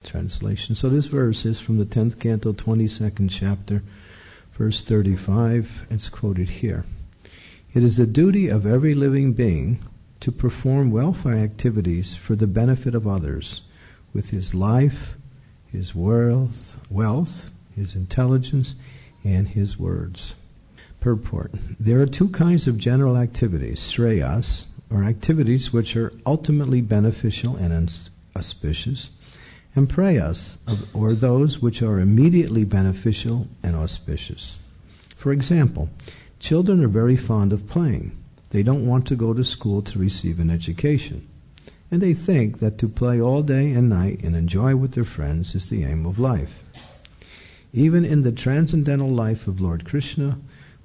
translation. So this verse is from the 10th canto, 22nd chapter, verse 35. It's quoted here. It is the duty of every living being to perform welfare activities for the benefit of others with his life, his wealth, his intelligence, and his words. Purport. There are two kinds of general activities, shreyas, or activities which are ultimately beneficial and auspicious, and prayas, or those which are immediately beneficial and auspicious. For example, children are very fond of playing. They don't want to go to school to receive an education, and they think that to play all day and night and enjoy with their friends is the aim of life. Even in the transcendental life of Lord Krishna,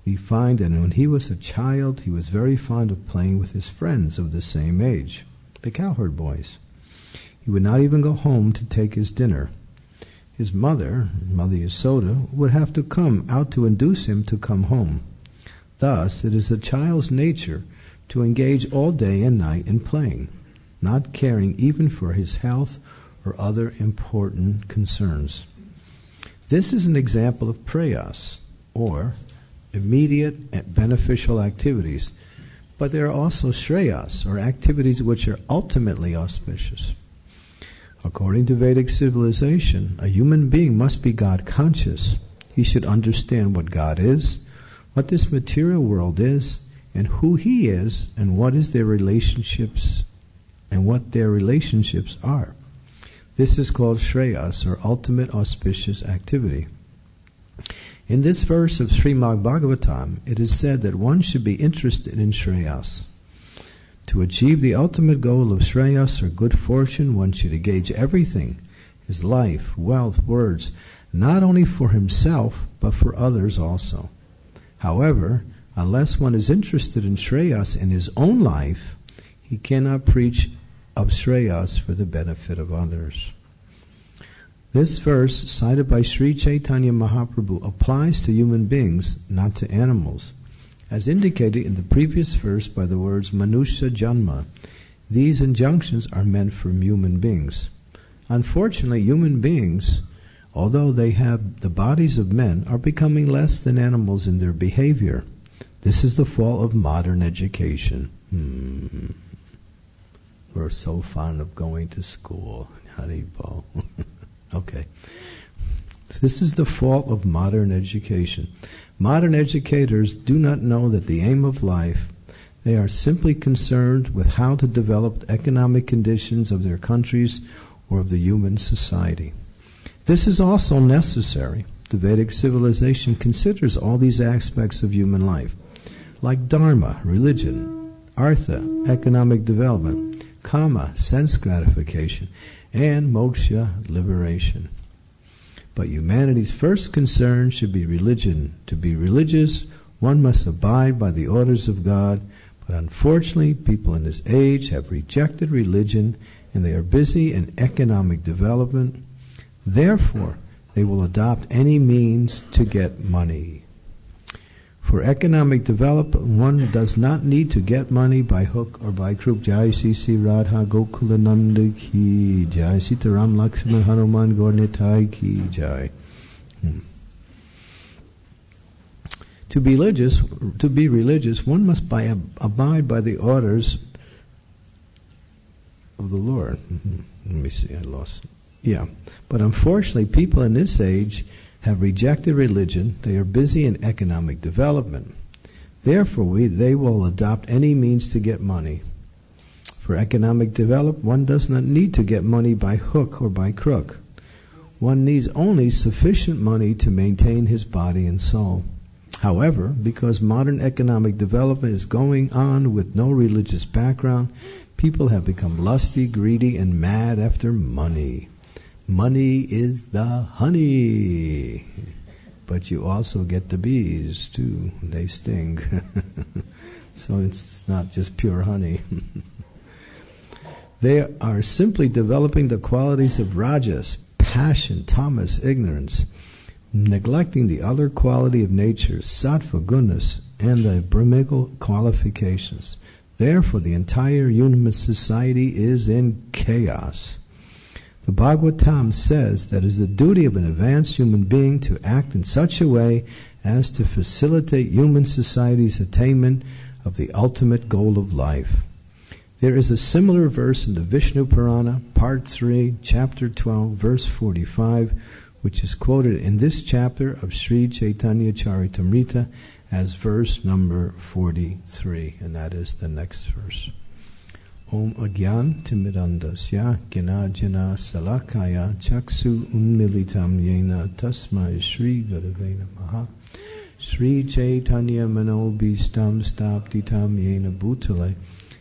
we find that when he was a child, he was very fond of playing with his friends of the same age, the cowherd boys. He would not even go home to take his dinner. His mother, Mother Yasoda, would have to come out to induce him to come home. Thus, it is the child's nature to engage all day and night in playing, not caring even for his health or other important concerns. This is an example of prayas, or immediate and beneficial activities, but there are also shreyas, or activities which are ultimately auspicious. According to Vedic civilization, a human being must be God-conscious. He should understand what God is, what this material world is, and who he is, and what their relationships are. This is called shreyas, or ultimate auspicious activity. In this verse of Srimad Bhagavatam, it is said that one should be interested in shreyas. To achieve the ultimate goal of shreyas, or good fortune, one should engage everything, his life, wealth, words, not only for himself, but for others also. However, unless one is interested in shreyas in his own life, he cannot preach of shreyas for the benefit of others. This verse, cited by Sri Chaitanya Mahaprabhu, applies to human beings, not to animals. As indicated in the previous verse by the words Manusya Janma, these injunctions are meant for human beings. Unfortunately, human beings, although they have the bodies of men, are becoming less than animals in their behavior. This is the fault of modern education. We're so fond of going to school. Haribo. Okay. This is the fault of modern education. Modern educators do not know that the aim of life, they are simply concerned with how to develop the economic conditions of their countries or of the human society. This is also necessary. The Vedic civilization considers all these aspects of human life, like dharma, religion, artha, economic development, kama, sense gratification, and moksha, liberation. But humanity's first concern should be religion. To be religious, one must abide by the orders of God, but unfortunately, people in this age have rejected religion, and they are busy in economic development. Therefore, they will adopt any means to get money. For economic development, one does not need to get money by hook or by crook. Jai Sri Radha Gokulananda ki Jai, Sitaram Lakshman Hanuman Gaur ki Jai. To be religious, one must abide by the orders of the Lord. Let me see, I lost. Yeah, but unfortunately, people in this age have rejected religion. They are busy in economic development. Therefore, they will adopt any means to get money. For economic development, one does not need to get money by hook or by crook. One needs only sufficient money to maintain his body and soul. However, because modern economic development is going on with no religious background, people have become lusty, greedy, and mad after money. Money is the honey, but you also get the bees too. They sting. So it's not just pure honey. They are simply developing the qualities of rajas, passion, tamas, ignorance, neglecting the other quality of nature, sattva, gunas, and the brahmical qualifications. Therefore, the entire human society is in chaos. The Bhagavatam says that it is the duty of an advanced human being to act in such a way as to facilitate human society's attainment of the ultimate goal of life. There is a similar verse in the Vishnu Purana, Part 3, Chapter 12, Verse 45, which is quoted in this chapter of Sri Chaitanya Charitamrita as verse number 43, and that is the next verse. Om Agyan Timidandasya Ginajana Salakaya Chaksu Unmilitam Yena Tasmai Sri Gurave Namaha Sri Chaitanya Manobhistam Staptitam Yena Bhutale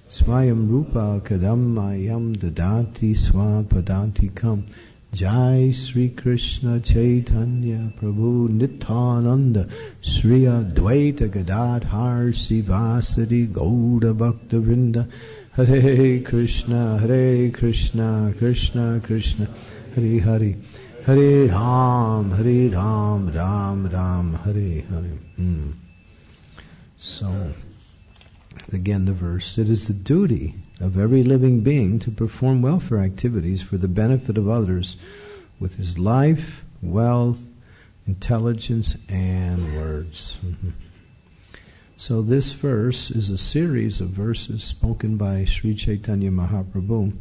Swayam Rupa Kadam Mayam Dadati Swapadantikam Jai Sri Krishna Chaitanya Prabhu Nityananda Sri Advaita Gadadhar Sivasari Gauda Bhakta Vrinda Hare Krishna Krishna Krishna Hare Hare Hare Ram Ram Ram Hare Hare. So, again the verse, it is the duty of every living being to perform welfare activities for the benefit of others with his life, wealth, intelligence, and words. So this verse is a series of verses spoken by Sri Chaitanya Mahaprabhu.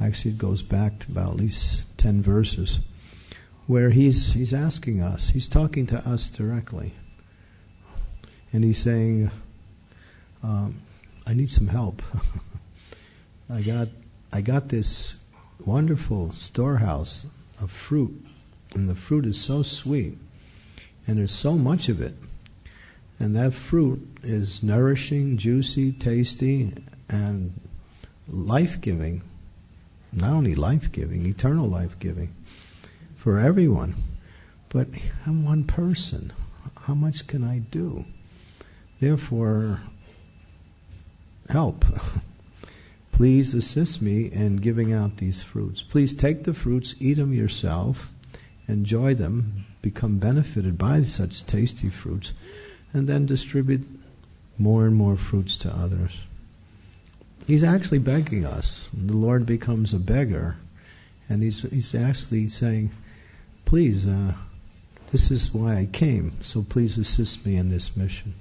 Actually, it goes back to about at least 10 verses, where he's asking us, he's talking to us directly. And he's saying, I need some help. I got this wonderful storehouse of fruit, and the fruit is so sweet, and there's so much of it, and that fruit is nourishing, juicy, tasty, and life-giving. Not only life-giving, eternal life-giving for everyone. But I'm one person. How much can I do? Therefore, help. Please assist me in giving out these fruits. Please take the fruits, eat them yourself, enjoy them, become benefited by such tasty fruits, and then distribute more and more fruits to others. He's actually begging us. The Lord becomes a beggar, and he's actually saying, please, this is why I came, so please assist me in this mission.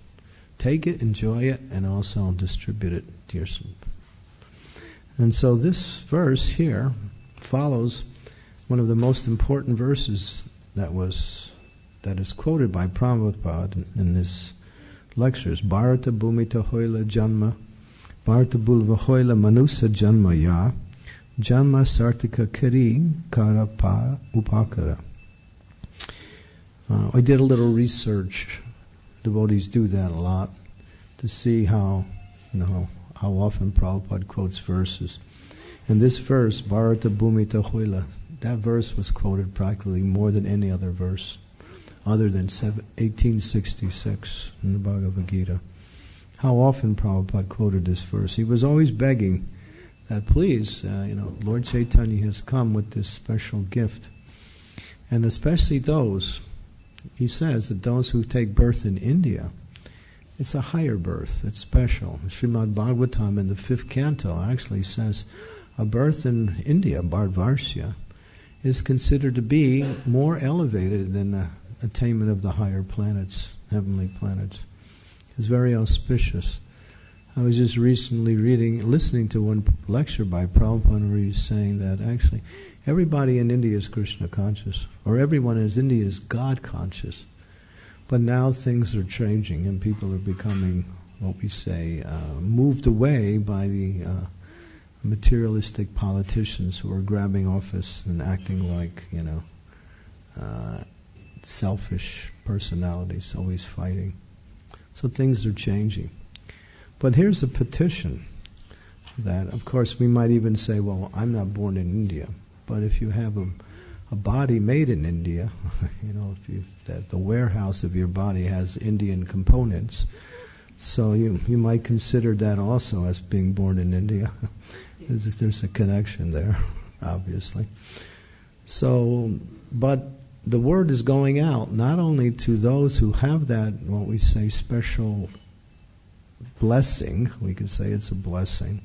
Take it, enjoy it, and also distribute it to yourself. And so this verse here follows one of the most important verses that is quoted by Prabhupada in this lectures. Bharata Bhumita Hoila Janma, Bharata Bulva Hoila Manusa Janma Ya, Janma Sartika Kari Kara Pa Upakara. I did a little research. Devotees do that a lot to see how often Prabhupada quotes verses. And this verse, Bharata Bhumita Hoila, that verse was quoted practically more than any other verse, other than 1866 in the Bhagavad Gita. How often Prabhupada quoted this verse? He was always begging that, please, Lord Chaitanya has come with this special gift. And especially those, he says that those who take birth in India, it's a higher birth, it's special. Srimad Bhagavatam in the 5th canto actually says a birth in India, Bharatvarsya, is considered to be more elevated than the attainment of the higher planets, heavenly planets. It's very auspicious. I was just recently listening to one lecture by Prabhupada where he's saying that actually everybody in India is Krishna conscious, or everyone in India is God conscious. But now things are changing and people are becoming, what we say, moved away by the materialistic politicians who are grabbing office and acting like, selfish personalities, always fighting. So things are changing. But here's a petition that, of course, we might even say, well, I'm not born in India. But if you have a body made in India, that the warehouse of your body has Indian components, so you might consider that also as being born in India. There's a connection there, obviously. So, but the word is going out not only to those who have that, what we say, special blessing, we could say it's a blessing,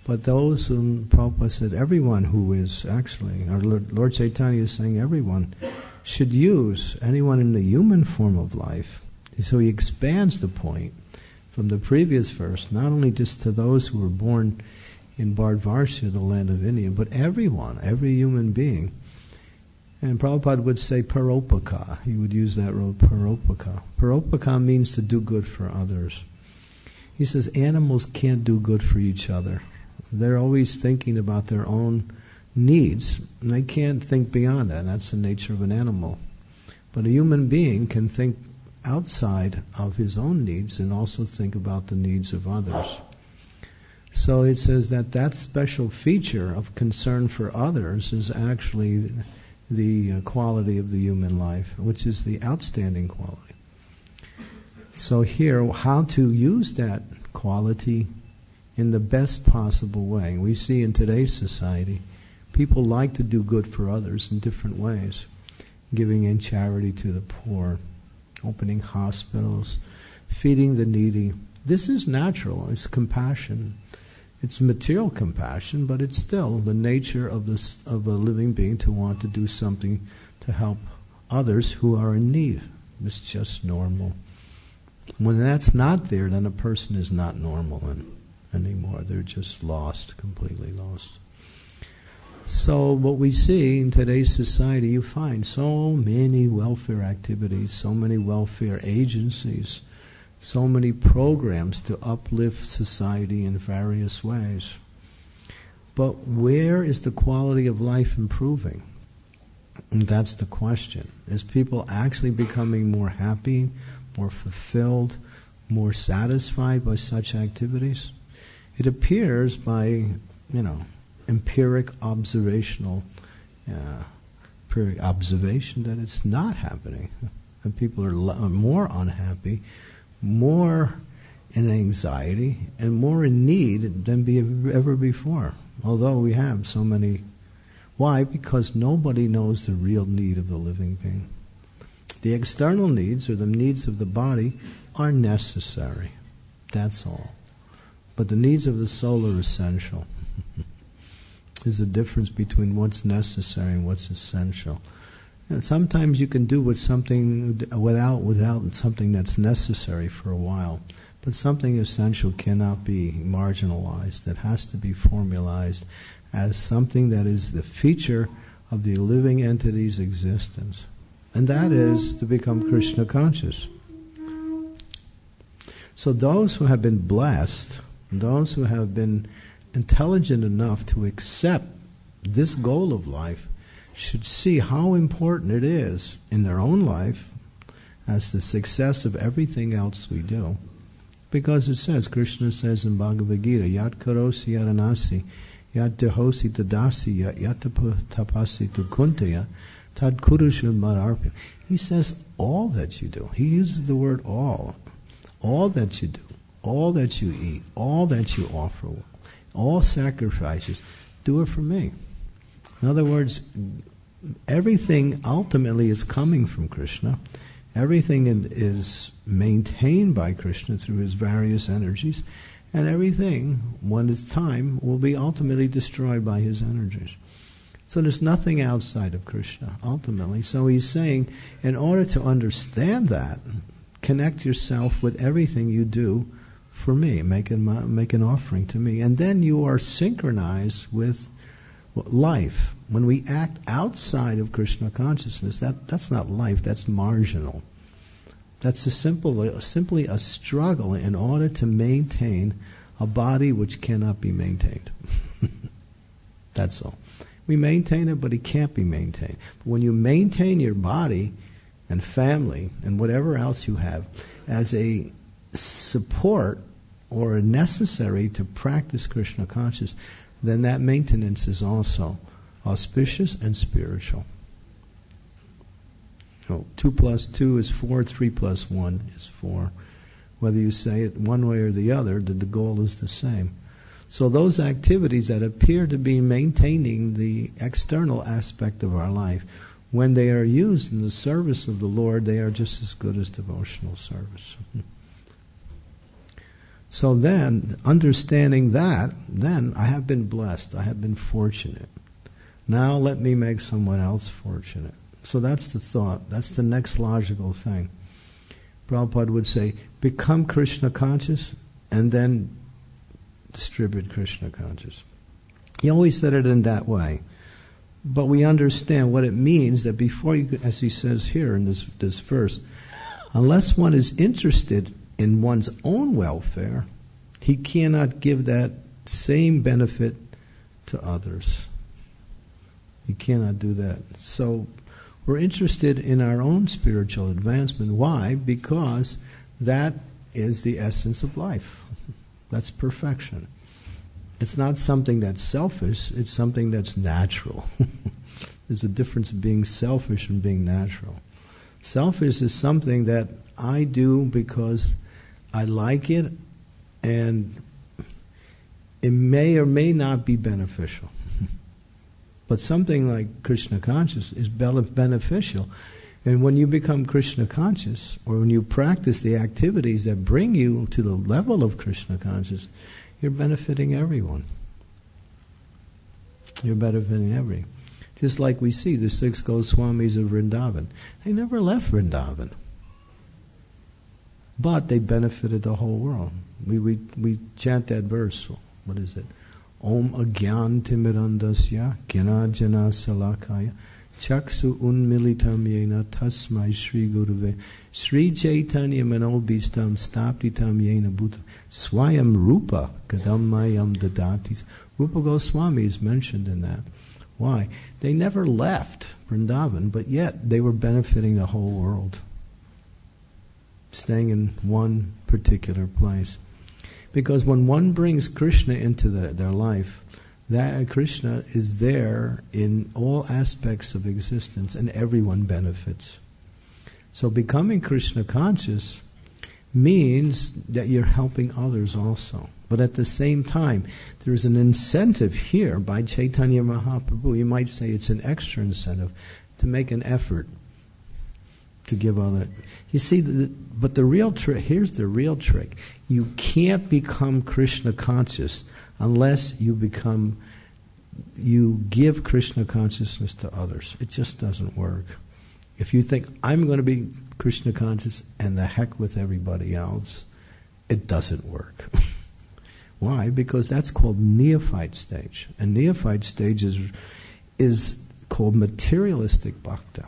But those whom Prabhupada said, everyone who is actually, our Lord Chaitanya is saying everyone should use, anyone in the human form of life. So he expands the point from the previous verse, not only just to those who were born in Bharatvarsha, the land of India, but everyone, every human being. And Prabhupada would say paropaka. He would use that word, paropaka. Paropaka means to do good for others. He says animals can't do good for each other. They're always thinking about their own needs, and they can't think beyond that. That's the nature of an animal. But a human being can think outside of his own needs and also think about the needs of others. So it says that special feature of concern for others is actually the quality of the human life, which is the outstanding quality. So here, how to use that quality in the best possible way. We see in today's society, people like to do good for others in different ways. Giving in charity to the poor, opening hospitals, feeding the needy. This is natural. It's compassion. It's material compassion, but it's still the nature of a living being to want to do something to help others who are in need. It's just normal. When that's not there, then a person is not normal anymore. They're just lost, completely lost. So what we see in today's society, you find so many welfare activities, so many welfare agencies, so many programs to uplift society in various ways. But where is the quality of life improving? And that's the question. Is people actually becoming more happy, more fulfilled, more satisfied by such activities? It appears by, empiric observation that it's not happening. And people are more unhappy, more in anxiety, and more in need than ever before. Although we have so many. Why? Because nobody knows the real need of the living being. The external needs, or the needs of the body, are necessary. That's all. But the needs of the soul are essential. There's a difference between what's necessary and what's essential. And sometimes you can do with something without something that's necessary for a while. But something essential cannot be marginalized. It has to be formalized as something that is the feature of the living entity's existence. And that is to become Krishna conscious. So those who have been blessed, those who have been intelligent enough to accept this goal of life, should see how important it is in their own life as the success of everything else we do. Because it says, Krishna says in Bhagavad Gita, Yat karosi yaranasi, yat dehosi tadasi, yat tapasi tukuntaya, tad kurushun mararpya. He says, all that you do. He uses the word all. All that you do, all that you eat, all that you offer, all sacrifices, do it for me. In other words, everything ultimately is coming from Krishna. Everything is maintained by Krishna through his various energies, and everything, when it's time, will be ultimately destroyed by his energies. So there's nothing outside of Krishna, ultimately. So he's saying, in order to understand that, connect yourself with everything you do for me. Make an offering to me. And then you are synchronized with life. When we act outside of Krishna consciousness, that's not life, that's marginal. That's simply a struggle in order to maintain a body which cannot be maintained. That's all. We maintain it, but it can't be maintained. But when you maintain your body and family and whatever else you have as a support or a necessary to practice Krishna consciousness, then that maintenance is also auspicious and spiritual. 2 plus 2 is 4, 3 plus 1 is 4. Whether you say it one way or the other, the goal is the same. So those activities that appear to be maintaining the external aspect of our life, when they are used in the service of the Lord, they are just as good as devotional service. So then, understanding that, then I have been blessed, I have been fortunate. Now let me make someone else fortunate. So that's the thought, that's the next logical thing. Prabhupada would say, become Krishna conscious and then distribute Krishna conscious. He always said it in that way. But we understand what it means that before you, as he says here in this verse, unless one is interested in one's own welfare, he cannot give that same benefit to others. He cannot do that. So we're interested in our own spiritual advancement. Why? Because that is the essence of life. That's perfection. It's not something that's selfish, it's something that's natural. There's a difference in being selfish and being natural. Selfish is something that I do because I like it, and it may or may not be beneficial. But something like Krishna conscious is beneficial. And when you become Krishna conscious, or when you practice the activities that bring you to the level of Krishna conscious, you're benefiting everyone. You're benefiting everyone. Just like we see the 6 Goswamis of Vrindavan. They never left Vrindavan. But they benefited the whole world. We chant that verse. What is it? Om agyan timirandasya gyanajana salakaya chaksu unmilitam yena tasmai Shri Guruve Shri Chaitanya manobistam staptitam yena bhuta swayam rupa kadammayam dadatis. Rupa Goswami is mentioned in that. Why? They never left Vrindavan, but yet they were benefiting the whole world, staying in one particular place. Because when one brings Krishna into their life, that Krishna is there in all aspects of existence, and everyone benefits. So becoming Krishna conscious means that you're helping others also. But at the same time, there's an incentive here by Chaitanya Mahaprabhu. You might say it's an extra incentive to make an effort to give other. You see, but the real trick, here's the real trick. You can't become Krishna conscious unless you give Krishna consciousness to others. It just doesn't work. If you think, I'm going to be Krishna conscious and the heck with everybody else, it doesn't work. Why? Because that's called neophyte stage. And neophyte stage is called materialistic bhakta.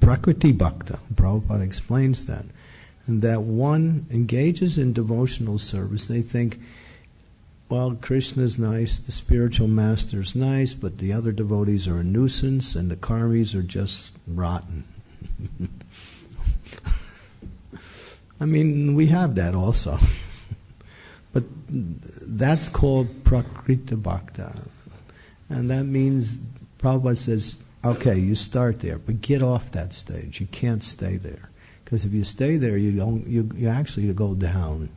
Prakriti bhakta. Prabhupada explains that. And that one engages in devotional service. They think, well, Krishna's nice, the spiritual master's nice, but the other devotees are a nuisance and the karmis are just rotten. I mean, we have that also. But that's called Prakriti Bhakta. And that means, Prabhupada says, okay, you start there, but get off that stage. You can't stay there. Because if you stay there, you actually go down.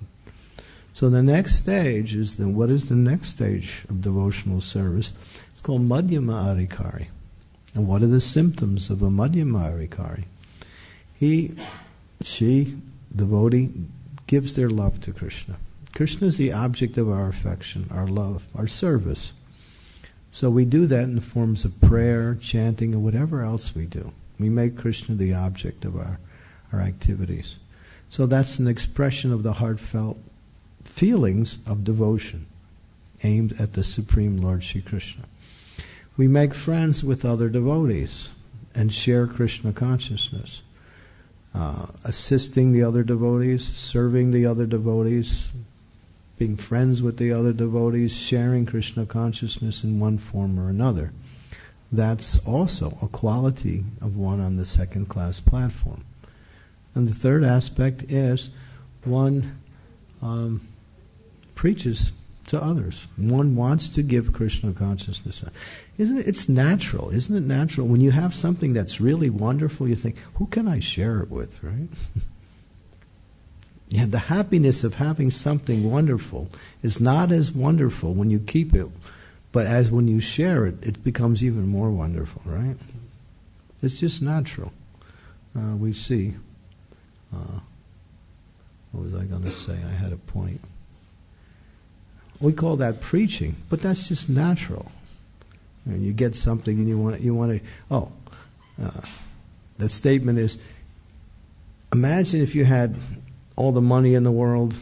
So the next stage is, what is the next stage of devotional service? It's called Madhyama Adhikari. And what are the symptoms of a Madhyama Adhikari? She, devotee, gives their love to Krishna. Krishna is the object of our affection, our love, our service. So we do that in the forms of prayer, chanting, or whatever else we do. We make Krishna the object of our activities. So that's an expression of the heartfelt feelings of devotion aimed at the Supreme Lord Shri Krishna. We make friends with other devotees and share Krishna consciousness. Assisting the other devotees, serving the other devotees, being friends with the other devotees, sharing Krishna consciousness in one form or another. That's also a quality of one on the second-class platform. And the third aspect is one preaches to others. One wants to give Krishna consciousness. It's natural, isn't it natural? When you have something that's really wonderful, you think, who can I share it with, right? Yeah, the happiness of having something wonderful is not as wonderful when you keep it, but as when you share it, it becomes even more wonderful, right? It's just natural. We see What was I going to say? I had a point. We call that preaching, but that's just natural. And you get something and you want to. The statement is: imagine if you had all the money in the world,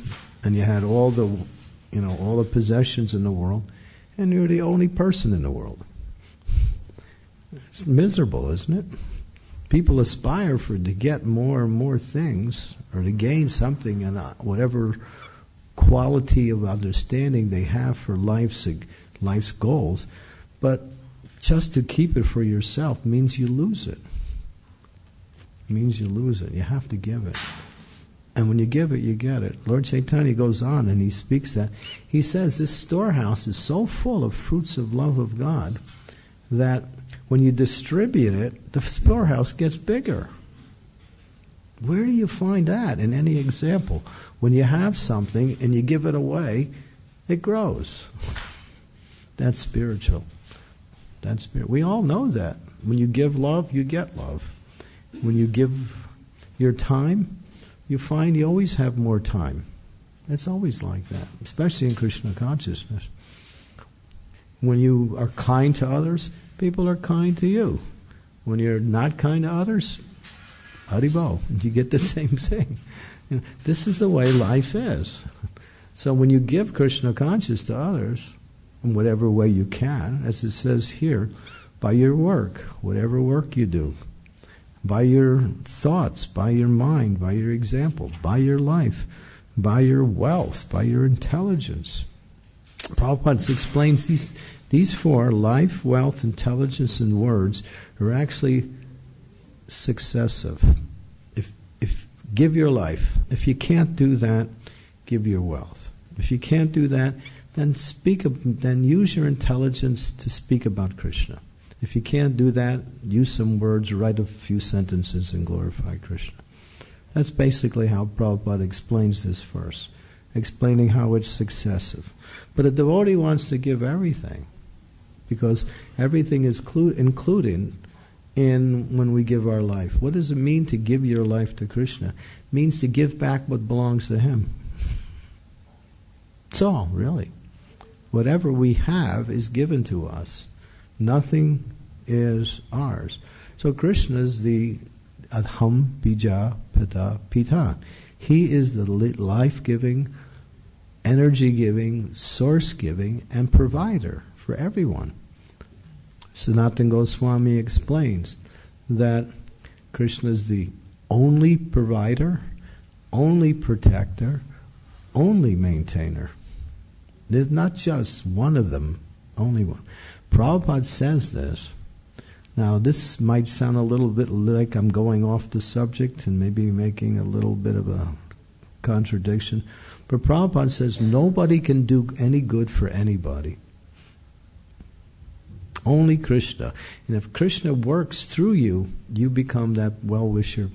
and you had all the possessions in the world, and you're the only person in the world. It's miserable, isn't it? People aspire to get more and more things, or to gain something, and whatever quality of understanding they have for life's goals, but just to keep it for yourself means you lose it. You have to give it. And when you give it, you get it. Lord Chaitanya goes on and he speaks that. He says this storehouse is so full of fruits of love of God that when you distribute it, the storehouse gets bigger. Where do you find that in any example? When you have something and you give it away, it grows. That's spiritual. We all know that. When you give love, you get love. When you give your time, you find you always have more time. It's always like that, especially in Krishna consciousness. When you are kind to others, people are kind to you. When you're not kind to others, Haribo, you get the same thing. This is the way life is. So when you give Krishna conscious to others, in whatever way you can, as it says here, by your work, whatever work you do, by your thoughts, by your mind, by your example, by your life, by your wealth, by your intelligence. Prabhupada explains these four, life, wealth, intelligence, and words, are actually successive. If give your life. If you can't do that, give your wealth. If you can't do that, then use your intelligence to speak about Krishna. If you can't do that, use some words, write a few sentences, and glorify Krishna. That's basically how Prabhupada explains this verse, explaining how it's successive. But a devotee wants to give everything, because everything is included in when we give our life. What does it mean to give your life to Krishna? It means to give back what belongs to Him. That's all, really. Whatever we have is given to us. Nothing is ours. So Krishna is the Adham Bija Pita Pita. He is the life-giving, energy-giving, source-giving, and provider for everyone. Sanatana Goswami explains that Krishna is the only provider, only protector, only maintainer. There's not just one of them, only one. Prabhupada says this. Now, this might sound a little bit like I'm going off the subject and maybe making a little bit of a contradiction, but Prabhupada says nobody can do any good for anybody. Only Krishna. And if Krishna works through you, you become that well-wisher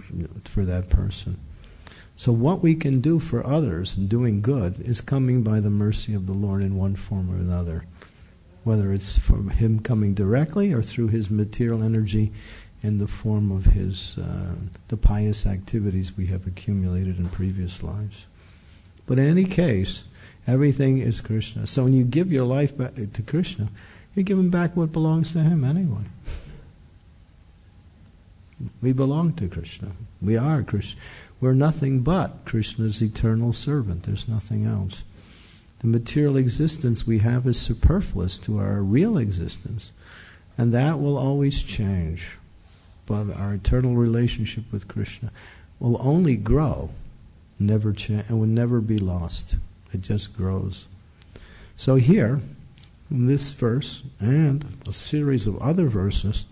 for that person. So what we can do for others in doing good is coming by the mercy of the Lord in one form or another. Whether it's from Him coming directly or through His material energy in the form of His the pious activities we have accumulated in previous lives. But in any case, everything is Krishna. So when you give your life back to Krishna, you're giving back what belongs to Him anyway. We belong to Krishna. We are Krishna. We're nothing but Krishna's eternal servant. There's nothing else. The material existence we have is superfluous to our real existence, and that will always change. But our eternal relationship with Krishna will only grow, never change, and will never be lost. It just grows. So here, in this verse and a series of other verses,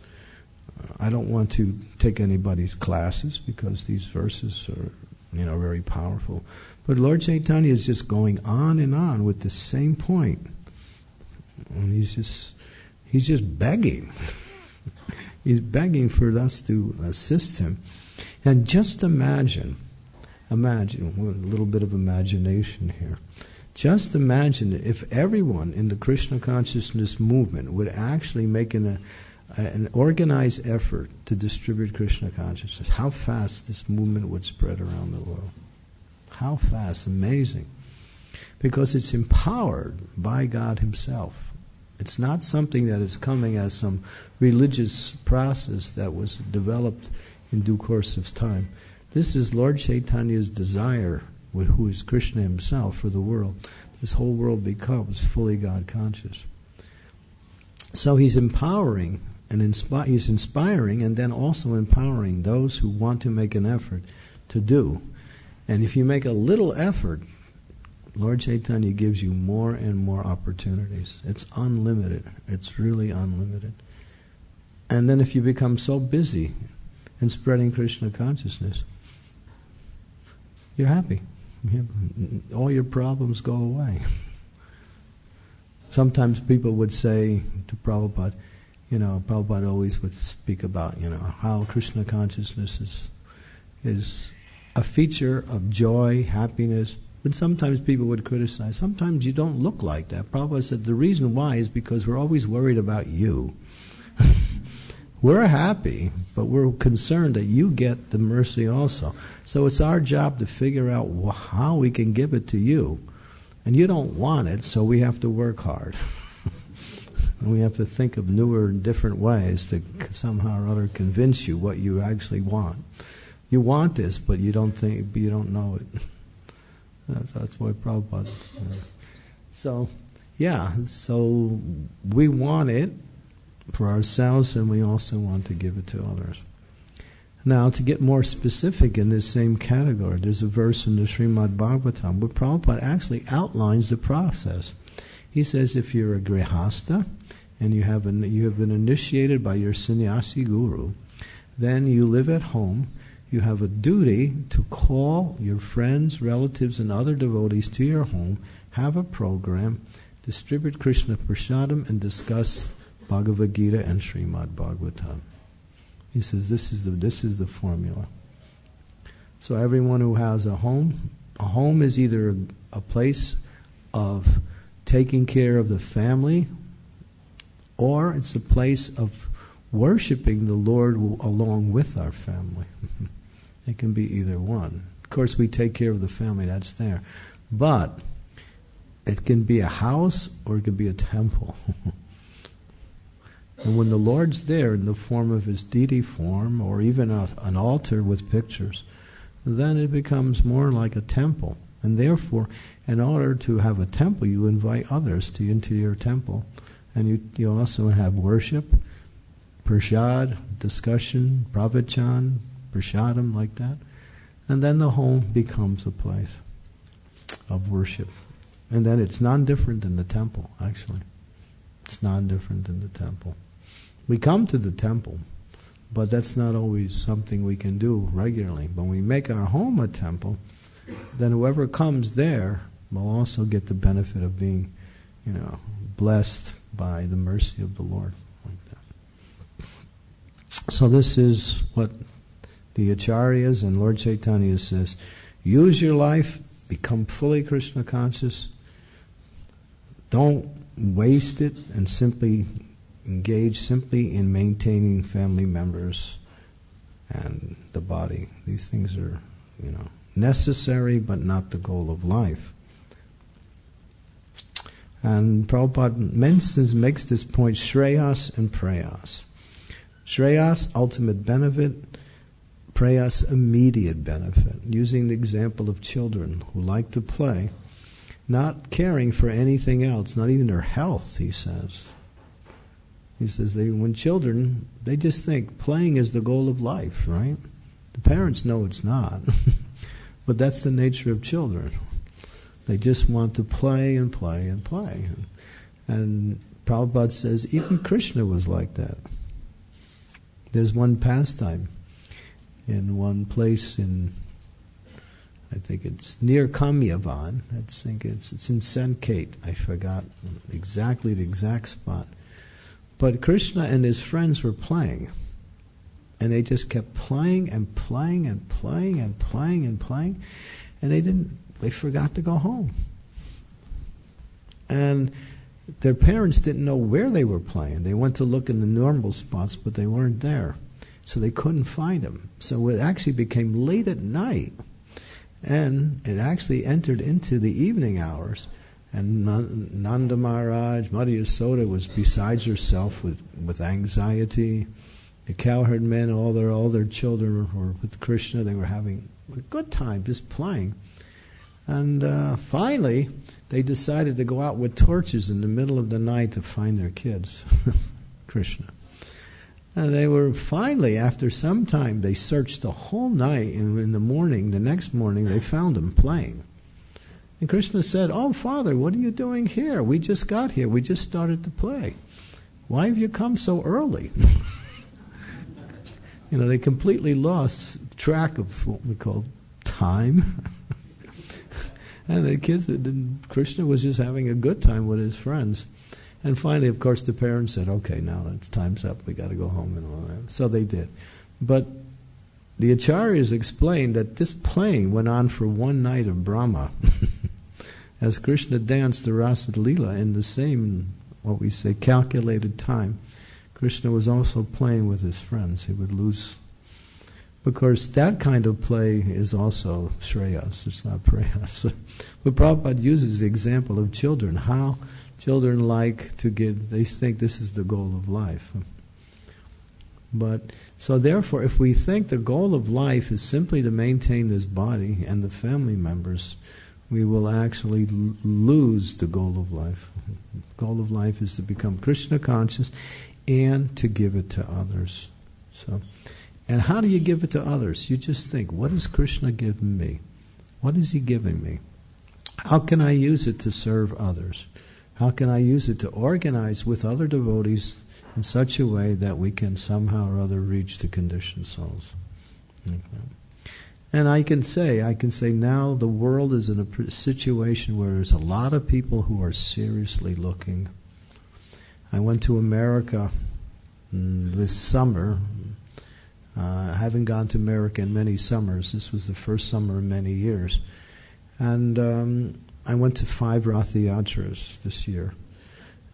I don't want to take anybody's classes because these verses are, very powerful. But Lord Chaitanya is just going on and on with the same point. And he's just begging. He's begging for us to assist him. And just imagine, a little bit of imagination here. Just imagine if everyone in the Krishna consciousness movement would actually make an organized effort to distribute Krishna consciousness, how fast this movement would spread around the world. How fast? Amazing. Because it's empowered by God Himself. It's not something that is coming as some religious process that was developed in due course of time. This is Lord Chaitanya's desire, who is Krishna Himself, for the world. This whole world becomes fully God conscious. So He's empowering and He's inspiring and then also empowering those who want to make an effort to do. And if you make a little effort, Lord Chaitanya gives you more and more opportunities. It's unlimited. It's really unlimited. And then if you become so busy in spreading Krishna consciousness, you're happy. All your problems go away. Sometimes people would say to Prabhupada, Prabhupada always would speak about, how Krishna consciousness is a feature of joy, happiness. But sometimes people would criticize, sometimes you don't look like that. Prabhupada said the reason why is because we're always worried about you. We're happy, but we're concerned that you get the mercy also. So it's our job to figure out how we can give it to you. And you don't want it, so we have to work hard. And we have to think of newer and different ways to somehow or other convince you what you actually want. You want this, but you don't know it. That's why Prabhupada. So we want it for ourselves, and we also want to give it to others. Now, to get more specific in this same category, there's a verse in the Srimad Bhagavatam where Prabhupada actually outlines the process. He says, if you're a grihasta and you have been initiated by your sannyasi guru, then you live at home. You have a duty to call your friends, relatives, and other devotees to your home, have a program, distribute Krishna Prasadam, and discuss Bhagavad Gita and Srimad Bhagavatam. He says this is the formula. So everyone who has a home is either a place of taking care of the family, or it's a place of worshiping the Lord along with our family. It can be either one. Of course, we take care of the family, that's there. But it can be a house or it can be a temple. And when the Lord's there in the form of His deity form, or even an altar with pictures, then it becomes more like a temple. And therefore, in order to have a temple, you invite others into your temple. And you also have worship, prasad, discussion, pravachan, prasadam, like that. And then the home becomes a place of worship. And then it's non-different than the temple, actually. It's non-different than the temple. We come to the temple, but that's not always something we can do regularly. But when we make our home a temple, then whoever comes there will also get the benefit of being, blessed by the mercy of the Lord. Like that. So this is what the Acharyas and Lord Chaitanya says. Use your life, become fully Krishna conscious. Don't waste it and simply engage simply in maintaining family members and the body. These things are, necessary but not the goal of life. And Prabhupada makes this point, Shreyas and Prayas. Shreyas, ultimate benefit. Prayas, immediate benefit. Using the example of children who like to play, not caring for anything else, not even their health, he says. He says when children, they just think playing is the goal of life, right? The parents know it's not. But that's the nature of children. They just want to play and play and play. And Prabhupada says even Krishna was like that. There's one pastime in one place I think it's near Kamyavan. I think it's in Sankate. I forgot exactly the exact spot. But Krishna and his friends were playing. And they just kept playing and playing and playing and playing and playing. And they forgot to go home. And their parents didn't know where they were playing. They went to look in the normal spots, but they weren't there. So they couldn't find them. So it actually became late at night. And it actually entered into the evening hours. And Nanda Maharaj, Mother Yasoda was beside herself with anxiety. The cowherd men, all their children were with Krishna. They were having a good time just playing. And finally, they decided to go out with torches in the middle of the night to find their kids, Krishna. And they were finally, after some time, they searched the whole night, and in the morning, the next morning, they found them playing. And Krishna said, "Oh, Father, what are you doing here? We just got here. We just started to play. Why have you come so early?" They completely lost track of what we call time. And the kids, Krishna was just having a good time with his friends. And finally, of course, the parents said, "Okay, now it's time's up. We got to go home," and all that. So they did. But the acharyas explained that this playing went on for one night of Brahma. As Krishna danced the Rasa Lila in the same, what we say, calculated time, Krishna was also playing with his friends. He would lose. Because that kind of play is also shreyas, it's not prayas. But Prabhupada uses the example of children, how children like to they think this is the goal of life. But, so therefore, if we think the goal of life is simply to maintain this body and the family members, we will actually lose the goal of life. The goal of life is to become Krishna conscious and to give it to others. And how do you give it to others? You just think, what is Krishna giving me? What is he giving me? How can I use it to serve others? How can I use it to organize with other devotees in such a way that we can somehow or other reach the conditioned souls? And I can say now the world is in a situation where there's a lot of people who are seriously looking. I went to America this summer. I haven't gone to America in many summers. This was the first summer in many years. And I went to 5 Ratha Yatras this year.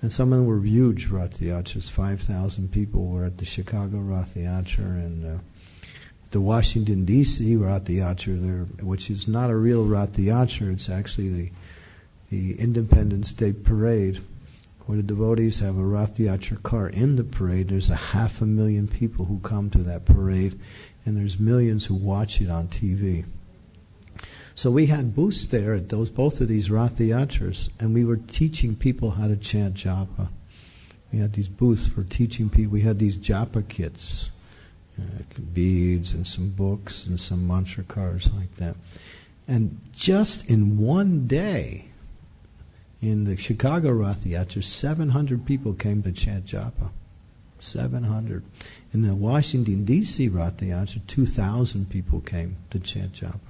And some of them were huge Ratha Yatras. 5,000 people were at the Chicago Ratha Yatra, and the Washington, D.C. Ratha Yatra there, which is not a real Ratha Yatra. It's actually the Independence Day Parade, where the devotees have a Ratha Yatra car in the parade. There's 500,000 people who come to that parade, and there's millions who watch it on TV. So we had booths there at both of these Ratha Yatras, and we were teaching people how to chant japa. We had these booths for teaching people. We had these japa kits, beads and some books and some mantra cards like that. And just in one day, in the Chicago Ratha Yatra, 700 people came to chant japa. 700. In the Washington, D.C. Ratha Yatra, 2,000 people came to chant japa.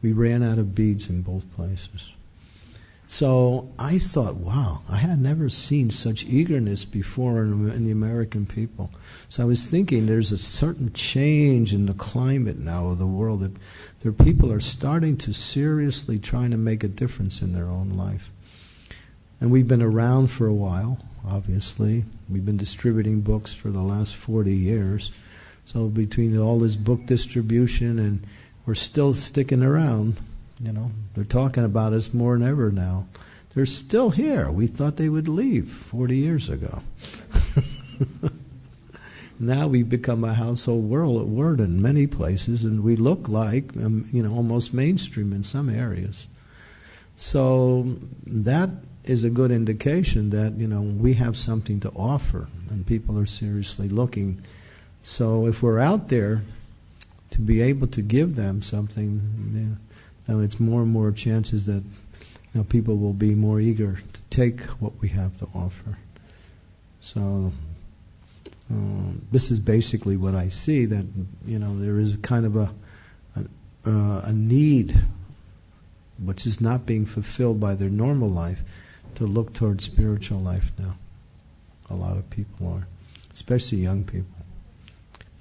We ran out of beads in both places. So I thought, wow, I had never seen such eagerness before in the American people. So I was thinking there's a certain change in the climate now of the world, that their people are starting to seriously trying to make a difference in their own life. And we've been around for a while, obviously. We've been distributing books for the last 40 years. So between all this book distribution, and we're still sticking around, They're talking about us more than ever now. They're still here. We thought they would leave 40 years ago. Now we've become a household word in many places, and we look like, almost mainstream in some areas. So that is a good indication that, we have something to offer, and people are seriously looking. So if we're out there to be able to give them something, now it's more and more chances that people will be more eager to take what we have to offer. So this is basically what I see, that there is kind of a need which is not being fulfilled by their normal life, to look towards spiritual life now. A lot of people are, especially young people.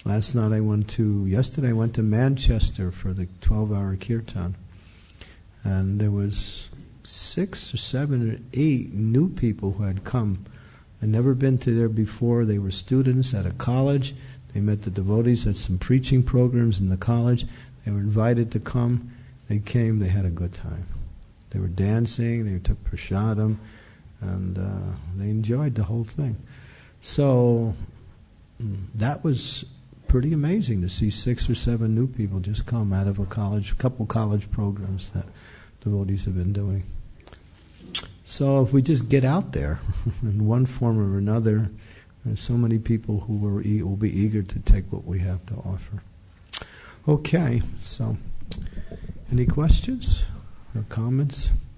Yesterday I went to Manchester for the 12-hour kirtan, and there was 6 or 7 or 8 new people who had come. I'd never been to there before. They were students at a college. They met the devotees at some preaching programs in the college. They were invited to come. They came, they had a good time. They were dancing, they took prasadam, and they enjoyed the whole thing. So that was pretty amazing to see 6 or 7 new people just come out of a couple college programs that devotees have been doing. So if we just get out there in one form or another, there's so many people who will be eager to take what we have to offer. Okay, so any questions or comments?